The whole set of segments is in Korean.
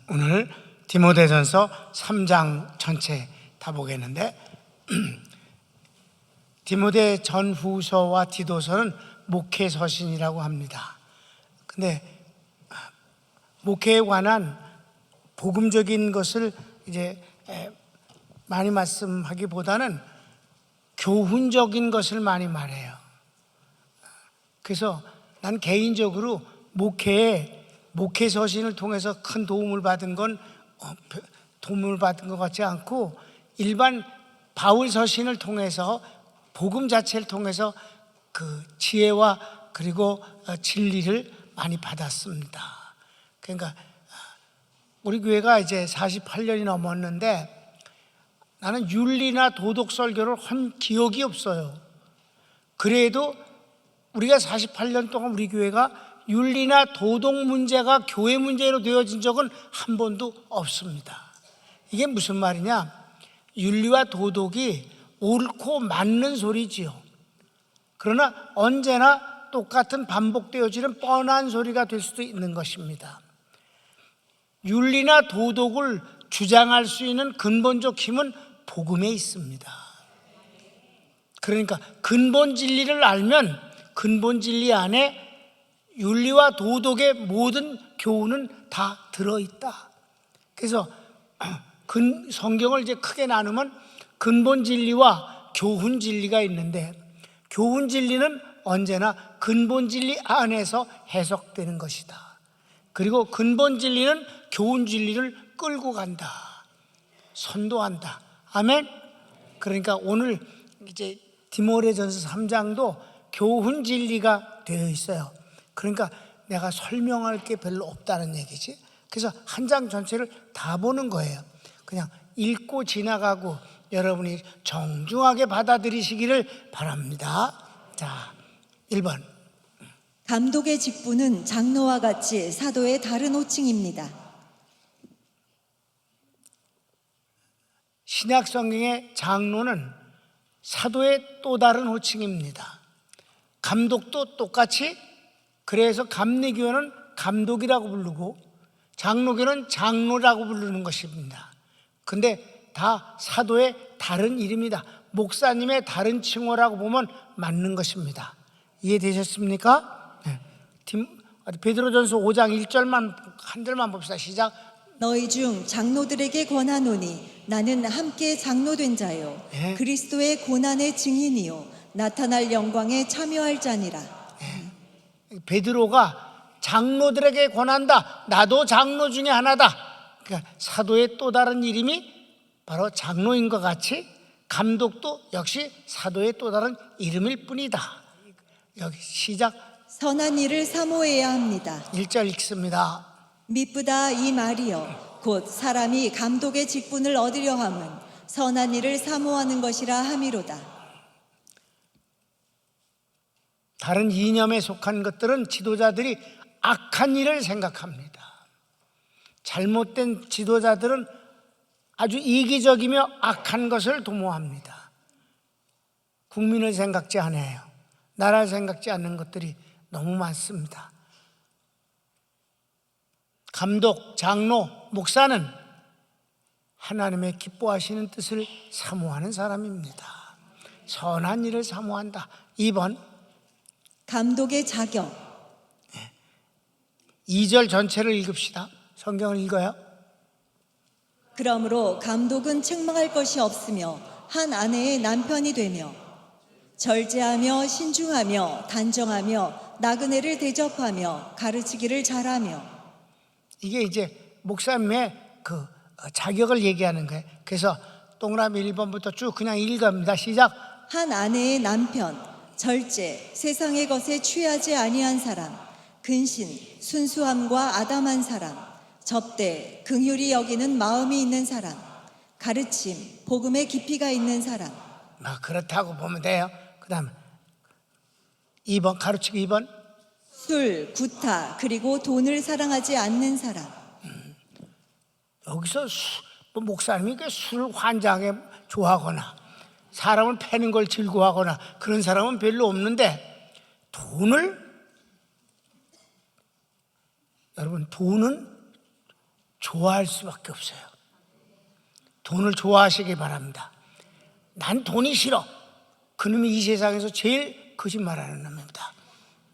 오늘 디모데전서 3장 전체 다 보겠는데, 디모데 전후서와 디도서는 목회 서신이라고 합니다. 근데 목회에 관한 복음적인 것을 이제 많이 말씀하기보다는 교훈적인 것을 많이 말해요. 그래서 난 개인적으로 목회 서신을 통해서 큰 도움을 받은 건 도움을 받은 것 같지 않고, 일반 바울 서신을 통해서 복음 자체를 통해서 그 지혜와 그리고 진리를 많이 받았습니다. 그러니까 우리 교회가 이제 48년이 넘었는데 나는 윤리나 도덕 설교를 한 기억이 없어요. 그래도 우리가 48년 동안 우리 교회가 윤리나 도덕 문제가 교회 문제로 되어진 적은 한 번도 없습니다. 이게 무슨 말이냐? 윤리와 도덕이 옳고 맞는 소리지요. 그러나 언제나 똑같은 반복되어지는 뻔한 소리가 될 수도 있는 것입니다. 윤리나 도덕을 주장할 수 있는 근본적 힘은 복음에 있습니다. 그러니까 근본 진리를 알면 근본 진리 안에 윤리와 도덕의 모든 교훈은 다 들어있다. 그래서 성경을 이제 크게 나누면 근본 진리와 교훈 진리가 있는데, 교훈 진리는 언제나 근본 진리 안에서 해석되는 것이다. 그리고 근본 진리는 교훈 진리를 끌고 간다, 선도한다. 아멘. 그러니까 오늘 이제 디모데전서 3장도 교훈 진리가 되어 있어요. 그러니까 내가 설명할 게 별로 없다는 얘기지. 그래서 한 장 전체를 다 보는 거예요. 그냥 읽고 지나가고 여러분이 정중하게 받아들이시기를 바랍니다. 자, 1번. 감독의 직분은 장로와 같이 사도의 다른 호칭입니다. 신약 성경의 장로는 사도의 또 다른 호칭입니다. 감독도 똑같이, 그래서 감리교회는 감독이라고 부르고 장로교는 장로라고 부르는 것입니다. 근데 다 사도의 다른 이름이다. 목사님의 다른 칭호라고 보면 맞는 것입니다. 이해되셨습니까? 네. 베드로전서 5장 1절만 한 절만 봅시다. 시작. 너희 중 장로들에게 권하노니 나는 함께 장로된 자요, 네. 그리스도의 고난의 증인이요 나타날 영광에 참여할 자니라. 베드로가 장로들에게 권한다. 나도 장로 중에 하나다. 그러니까 사도의 또 다른 이름이 바로 장로인 것 같이 감독도 역시 사도의 또 다른 이름일 뿐이다. 여기 시작. 선한 일을 사모해야 합니다. 1절 읽습니다. 미쁘다 이 말이요 곧 사람이 감독의 직분을 얻으려 함은 선한 일을 사모하는 것이라 함이로다. 다른 이념에 속한 것들은 지도자들이 악한 일을 생각합니다. 잘못된 지도자들은 아주 이기적이며 악한 것을 도모합니다. 국민을 생각지 않아요. 나라를 생각지 않는 것들이 너무 많습니다. 감독, 장로, 목사는 하나님의 기뻐하시는 뜻을 사모하는 사람입니다. 선한 일을 사모한다. 2번. 감독의 자격. 2절 전체를 읽읍시다. 성경을 읽어요. 그러므로 감독은 책망할 것이 없으며 한 아내의 남편이 되며 절제하며 신중하며 단정하며 나그네를 대접하며 가르치기를 잘하며. 이게 이제 목사님의 그 자격을 얘기하는 거예요. 그래서 동그라미 1번부터 쭉 그냥 읽어갑니다. 시작. 한 아내의 남편, 절제, 세상의 것에 취하지 아니한 사람, 근신, 순수함과 아담한 사람, 접대, 긍휼히 여기는 마음이 있는 사람, 가르침, 복음의 깊이가 있는 사람. 그렇다고 보면 돼요. 그 다음 2번 가르치기 2번. 술, 구타, 그리고 돈을 사랑하지 않는 사람. 여기서 목사님이 술 환장에 좋아하거나 사람을 패는 걸 즐거워하거나 그런 사람은 별로 없는데, 돈을, 여러분 돈은 좋아할 수밖에 없어요. 돈을 좋아하시기 바랍니다. 난 돈이 싫어. 그놈이 이 세상에서 제일 거짓말하는 놈입니다.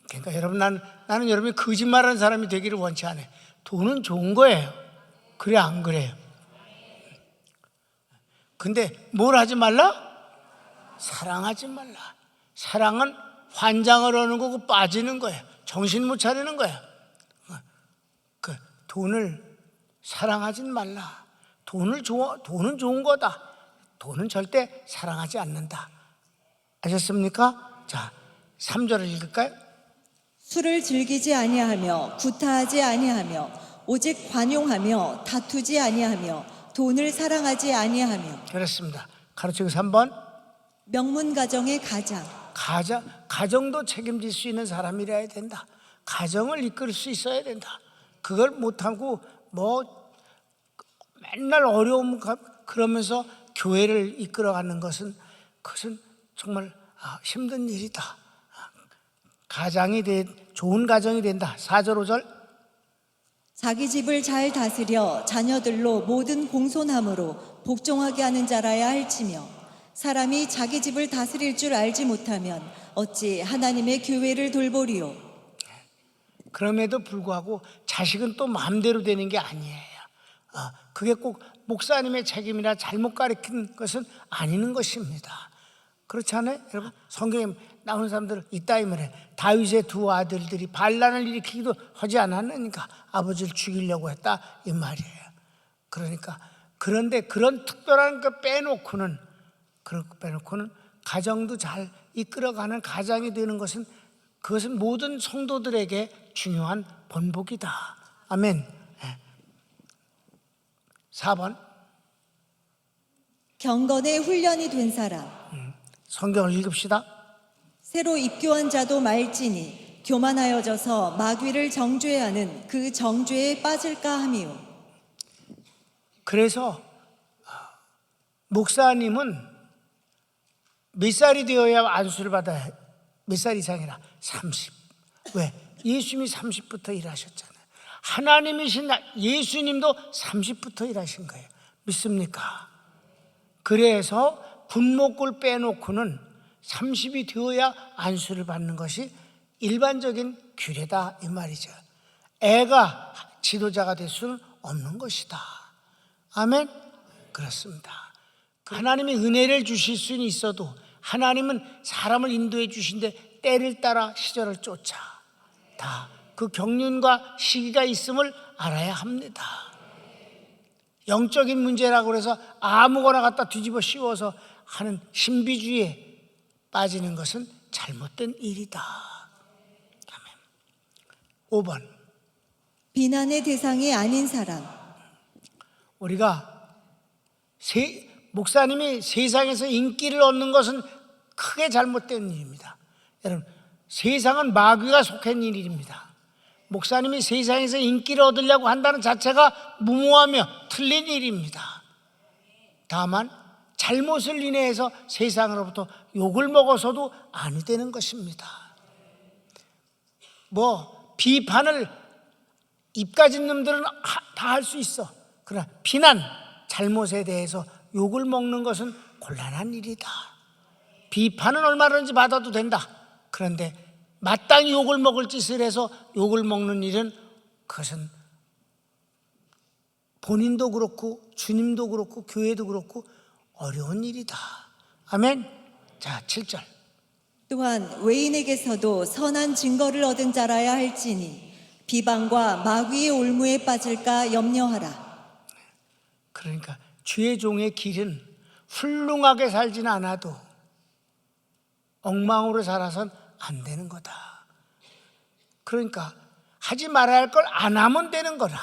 그러니까 여러분, 나는 여러분이 거짓말하는 사람이 되기를 원치 않아요. 돈은 좋은 거예요. 그래 안 그래요? 근데 뭘 하지 말라? 사랑하지 말라. 사랑은 환장을 하는 거고 빠지는 거예요. 정신 못 차리는 거예요. 그 돈을 사랑하지 말라. 돈은 좋은 거다. 돈은 절대 사랑하지 않는다. 아셨습니까? 자, 3절을 읽을까요? 술을 즐기지 아니하며 구타하지 아니하며 오직 관용하며 다투지 아니하며 돈을 사랑하지 아니하며. 그렇습니다. 가르치고 3번. 명문가정의 가정도 책임질 수 있는 사람이라야 된다. 가정을 이끌 수 있어야 된다. 그걸 못하고 맨날 어려움 그러면서 교회를 이끌어가는 것은 그것은 정말 힘든 일이다. 좋은 가정이 된다. 4절 5절. 자기 집을 잘 다스려 자녀들로 모든 공손함으로 복종하게 하는 자라야 할지며 사람이 자기 집을 다스릴 줄 알지 못하면 어찌 하나님의 교회를 돌보리요. 그럼에도 불구하고 자식은 또 마음대로 되는 게 아니에요. 그게 꼭 목사님의 책임이나 잘못 가르친 것은 아니는 것입니다. 그렇지 않아요? 여러분, 성경에 나오는 사람들은 이따위 말해. 다윗의 두 아들들이 반란을 일으키기도 하지 않았느니까 아버지를 죽이려고 했다 이 말이에요. 그러니까 그런데 그런 특별한 거 빼놓고는 가정도 잘 이끌어가는 가장이 되는 것은 그것은 모든 성도들에게 중요한 본보기다. 아멘. 4번. 경건의 훈련이 된 사람. 성경을 읽읍시다. 새로 입교한 자도 말지니 교만하여져서 마귀를 정죄하는 그 정죄에 빠질까 함이요. 그래서 목사님은 몇 살이 되어야 안수를 받아야 해요? 몇 살 이상이라? 30. 왜? 예수님이 30부터 일하셨잖아요. 하나님이신 예수님도 30부터 일하신 거예요. 믿습니까? 그래서 군목을 빼놓고는 30이 되어야 안수를 받는 것이 일반적인 규례다 이 말이죠. 애가 지도자가 될 수는 없는 것이다. 아멘. 그렇습니다. 하나님이 은혜를 주실 수는 있어도 하나님은 사람을 인도해 주신데 때를 따라 시절을 쫓아 다 그 경륜과 시기가 있음을 알아야 합니다. 영적인 문제라고 해서 아무거나 갖다 뒤집어 씌워서 하는 신비주의에 빠지는 것은 잘못된 일이다. 아멘. 5번. 비난의 대상이 아닌 사람. 우리가 목사님이 세상에서 인기를 얻는 것은 크게 잘못된 일입니다. 여러분, 세상은 마귀가 속한 일입니다. 목사님이 세상에서 인기를 얻으려고 한다는 자체가 무모하며 틀린 일입니다. 다만 잘못을 인해서 세상으로부터 욕을 먹어서도 아니 되는 것입니다. 비판을 입 가진 놈들은 다 할 수 있어. 그러나 비난, 잘못에 대해서 욕을 먹는 것은 곤란한 일이다. 비판은 얼마든지 받아도 된다. 그런데 마땅히 욕을 먹을 짓을 해서 욕을 먹는 일은 그것은 본인도 그렇고 주님도 그렇고 교회도 그렇고 어려운 일이다. 아멘. 자, 7절. 또한 외인에게서도 선한 증거를 얻은 자라야 할지니 비방과 마귀의 올무에 빠질까 염려하라. 그러니까 주의 종의 길은 훌륭하게 살지는 않아도 엉망으로 살아선 안 되는 거다. 그러니까 하지 말아야 할 걸 안 하면 되는 거라.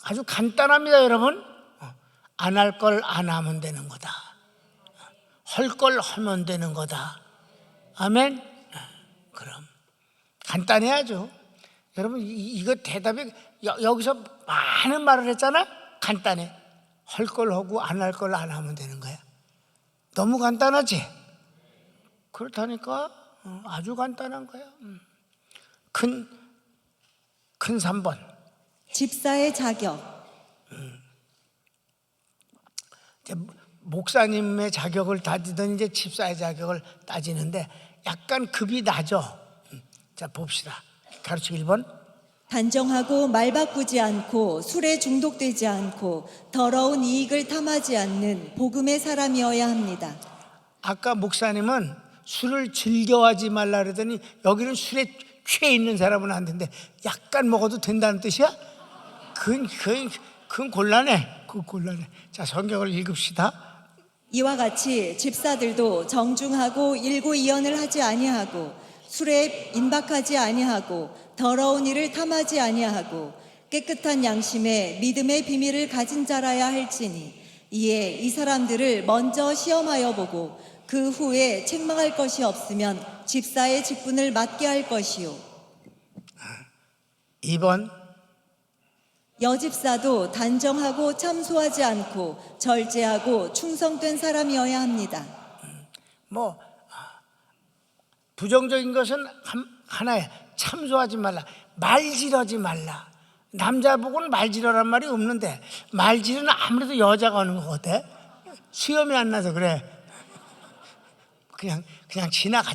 아주 간단합니다, 여러분. 안 할 걸 안 하면 되는 거다. 할 걸 하면 되는 거다. 아멘. 그럼 간단해야죠. 여러분, 이거 대답이 여기서 많은 말을 했잖아. 간단해. 할 걸 하고 안 할 걸 안 하면 되는 거야. 너무 간단하지? 그렇다니까. 아주 간단한 거야. 큰 3번. 집사의 자격. 이제 목사님의 자격을 따지든 이제 집사의 자격을 따지는데 약간 급이 낮죠. 자, 봅시다. 가르치기 1번. 단정하고 말 바꾸지 않고 술에 중독되지 않고 더러운 이익을 탐하지 않는 복음의 사람이어야 합니다. 아까 목사님은 술을 즐겨하지 말라 그러더니 여기는 술에 취해 있는 사람은 안 된대. 약간 먹어도 된다는 뜻이야? 그건 곤란해. 그건 곤란해. 자, 성경을 읽읍시다. 이와 같이 집사들도 정중하고 일고이연을 하지 아니하고 술에 임박하지 아니하고 더러운 일을 탐하지 아니하고 깨끗한 양심에 믿음의 비밀을 가진 자라야 할지니 이에 이 사람들을 먼저 시험하여 보고 그 후에 책망할 것이 없으면 집사의 직분을 맡게 할 것이요. 2번. 여집사도 단정하고 참소하지 않고 절제하고 충성된 사람이어야 합니다. 뭐 부정적인 것은 하나야. 참소하지 말라. 말지르지 말라. 남자 보고는 말지르란 말이 없는데 말지르는 아무래도 여자가 하는 거 같아. 수염이 안 나서 그래. 그냥 지나가.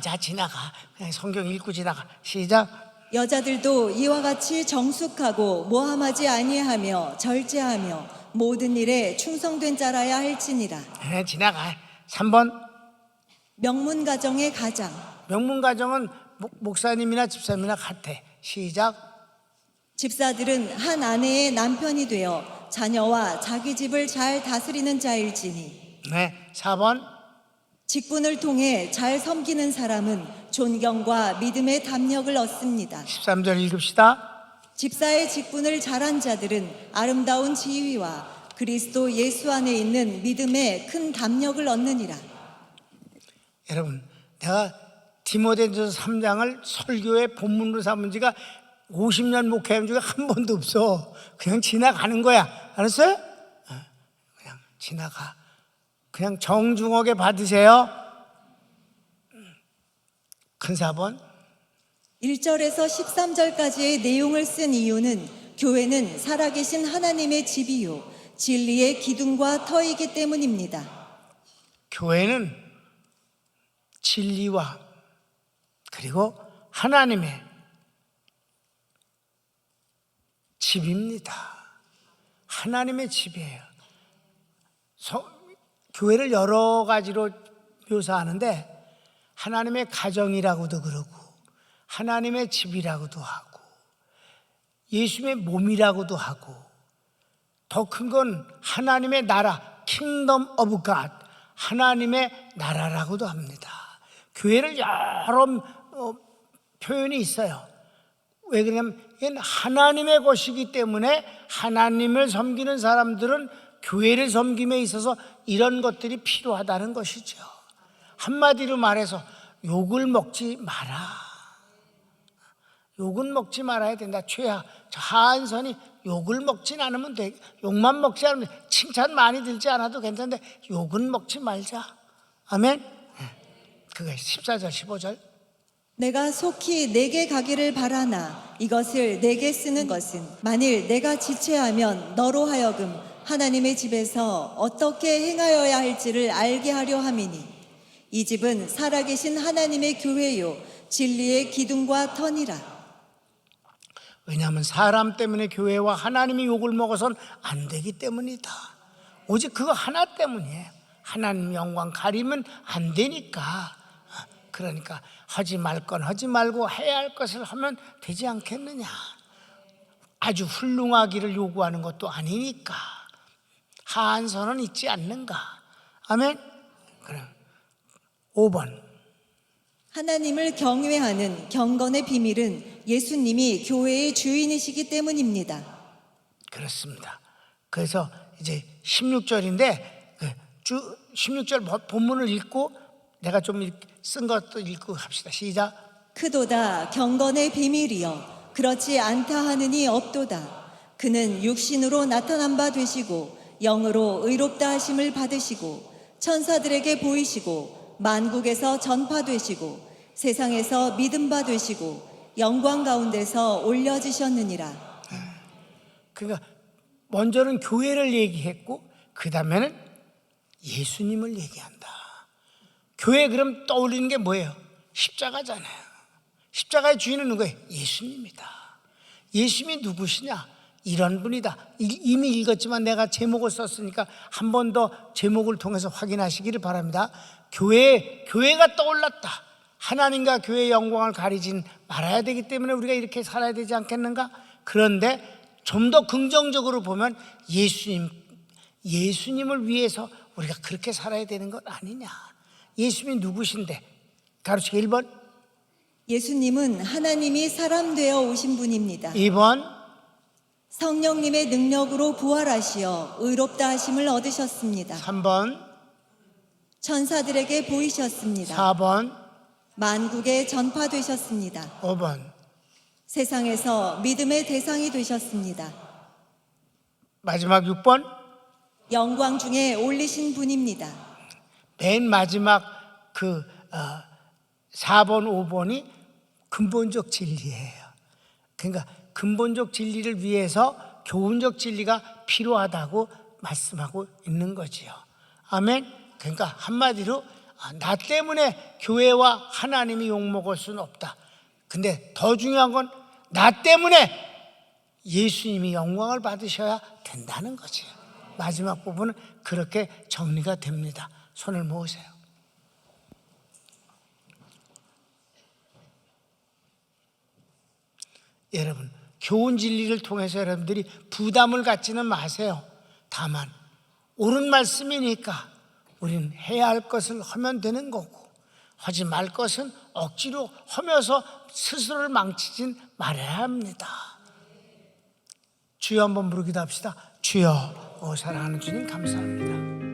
그냥 성경 읽고 지나가. 시작. 여자들도 이와 같이 정숙하고 모함하지 아니하며 절제하며 모든 일에 충성된 자라야 할지니라. 네, 지나가. 3번. 명문가정의 가장. 명문가정은 목사님이나 집사님이나 같아. 시작. 집사들은 한 아내의 남편이 되어 자녀와 자기 집을 잘 다스리는 자일지니. 네, 4번. 직분을 통해 잘 섬기는 사람은 존경과 믿음의 담력을 얻습니다. 13절 읽읍시다. 집사의 직분을 잘한 자들은 아름다운 지위와 그리스도 예수 안에 있는 믿음의 큰 담력을 얻느니라. 여러분, 내가 디모데전서 3장을 설교의 본문으로 삼은 지가 50년 목회한 적이 한 번도 없어. 그냥 지나가는 거야. 알았어요? 그냥 지나가. 그냥 정중하게 받으세요. 큰 4번. 1절에서 13절까지의 내용을 쓴 이유는 교회는 살아계신 하나님의 집이요 진리의 기둥과 터이기 때문입니다. 교회는 진리와 그리고 하나님의 집입니다. 하나님의 집이에요. 교회를 여러 가지로 묘사하는데 하나님의 가정이라고도 그러고 하나님의 집이라고도 하고 예수님의 몸이라고도 하고 더 큰 건 하나님의 나라, 킹덤 오브 갓, 하나님의 나라라고도 합니다. 교회를 여러 표현이 있어요. 왜 그러냐면 하나님의 것이기 때문에 하나님을 섬기는 사람들은 교회를 섬김에 있어서 이런 것들이 필요하다는 것이죠. 한마디로 말해서 욕을 먹지 마라. 욕은 먹지 말아야 된다. 최하, 저 하한선이 욕을 먹진 않으면 돼. 욕만 먹지 않으면 칭찬 많이 들지 않아도 괜찮은데 욕은 먹지 말자. 아멘. 그게 14절 15절. 내가 속히 내게 가기를 바라나 이것을 내게 쓰는 것은 만일 내가 지체하면 너로 하여금 하나님의 집에서 어떻게 행하여야 할지를 알게 하려 함이니 이 집은 살아계신 하나님의 교회요 진리의 기둥과 터니라. 왜냐하면 사람 때문에 교회와 하나님이 욕을 먹어서는 안 되기 때문이다. 오직 그거 하나 때문이에요. 하나님 영광 가리면 안 되니까. 그러니까 하지 말 건 하지 말고 해야 할 것을 하면 되지 않겠느냐. 아주 훌륭하기를 요구하는 것도 아니니까. 하한선은 있지 않는가. 아멘. 그럼 5번. 하나님을 경외하는 경건의 비밀은 예수님이 교회의 주인이시기 때문입니다. 그렇습니다. 그래서 이제 16절인데 16절 본문을 읽고 내가 좀 쓴 것도 읽고 합시다. 시작. 크도다 경건의 비밀이여 그렇지 않다 하느니 없도다. 그는 육신으로 나타난 바 되시고 영으로 의롭다 하심을 받으시고 천사들에게 보이시고 만국에서 전파되시고 세상에서 믿음 바 되시고 영광 가운데서 올려지셨느니라. 그러니까 먼저는 교회를 얘기했고 그 다음에는 예수님을 얘기한다. 교회 그럼 떠올리는 게 뭐예요? 십자가잖아요. 십자가의 주인은 누구예요? 예수님이다. 예수님이 누구시냐? 이런 분이다. 이미 읽었지만 내가 제목을 썼으니까 한 번 더 제목을 통해서 확인하시기를 바랍니다. 교회가 떠올랐다. 하나님과 교회의 영광을 가리진 말아야 되기 때문에 우리가 이렇게 살아야 되지 않겠는가? 그런데 좀 더 긍정적으로 보면 예수님을 위해서 우리가 그렇게 살아야 되는 것 아니냐. 예수님이 누구신데? 가르치기 1번. 예수님은 하나님이 사람 되어 오신 분입니다. 2번. 성령님의 능력으로 부활하시어 의롭다 하심을 얻으셨습니다. 3번. 천사들에게 보이셨습니다. 4번. 만국에 전파되셨습니다. 5번. 세상에서 믿음의 대상이 되셨습니다. 마지막 6번. 영광 중에 올리신 분입니다. 맨 마지막 4번, 5번이 근본적 진리예요. 그러니까 근본적 진리를 위해서 교훈적 진리가 필요하다고 말씀하고 있는 거지요. 아멘. 그러니까 한마디로 나 때문에 교회와 하나님이 욕먹을 수는 없다. 근데 더 중요한 건 나 때문에 예수님이 영광을 받으셔야 된다는 거지. 마지막 부분은 그렇게 정리가 됩니다. 손을 모으세요. 여러분, 교훈 진리를 통해서 여러분들이 부담을 갖지는 마세요. 다만 옳은 말씀이니까 우리는 해야 할 것을 하면 되는 거고, 하지 말 것은 억지로 하면서 스스로를 망치진 말아야 합니다. 주여 한번 부르기도 합시다. 주여, 사랑하는 주님 감사합니다.